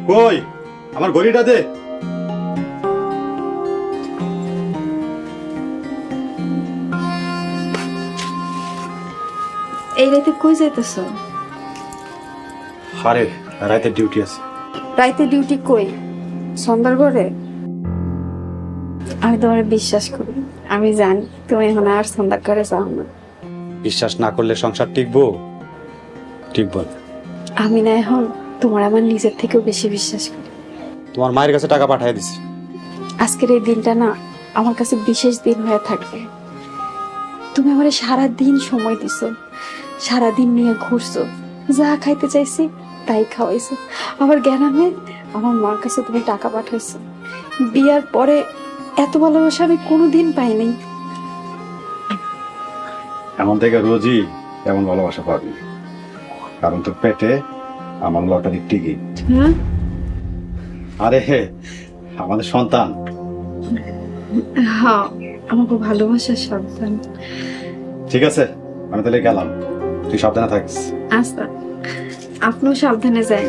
কই আমার ঘড়িটা দে। এই রাতে কই যাইতেছ? আরে রাতে ডিউটি আছে। রাইতে ডিউটি কই? সন্ধ্যার ঘরে? আমি তোমার বিশ্বাস করি, আমি জানি তুমি এখন আর সন্ধ্যার ঘরে যাও না। বিশ্বাস না করলে সংসার টিকবো? টিকবো না। আমি না এখন তোমার আমার নিজের থেকেও বেশি বিশ্বাস করি। তোমার মায়ের কাছে টাকা পাঠিয়ে দিছি। আজকের এই দিনটা না আমার কাছে বিশেষ দিন হয়ে থাকবে। তুমি আমার সারা দিন সময় দিছো, সারা দিন নিয়ে ঘুরছো, যা খাইতে চাইছি তাই খাওয়াইছো। আবার জ্ঞানামে আমার মার কাছে তুমি টাকা পাঠাইছো। বিয়ার পরে এত ভালোবাসা আমি কোনোদিন পাইনি। এমন থেকে রোজই এমন ভালোবাসা পাবি, কারণ তোর পেটে আমার লটারির টিকিট। হ্যাঁ, আরে হে, আমাদের সন্তান। হ্যাঁ, আমাকে ভালোবাসার সন্তান। ঠিক আছে, আমি তাহলে গেলাম, তুই সাবধানে থাকিস। আচ্ছা, আপনিও সাবধানে যান।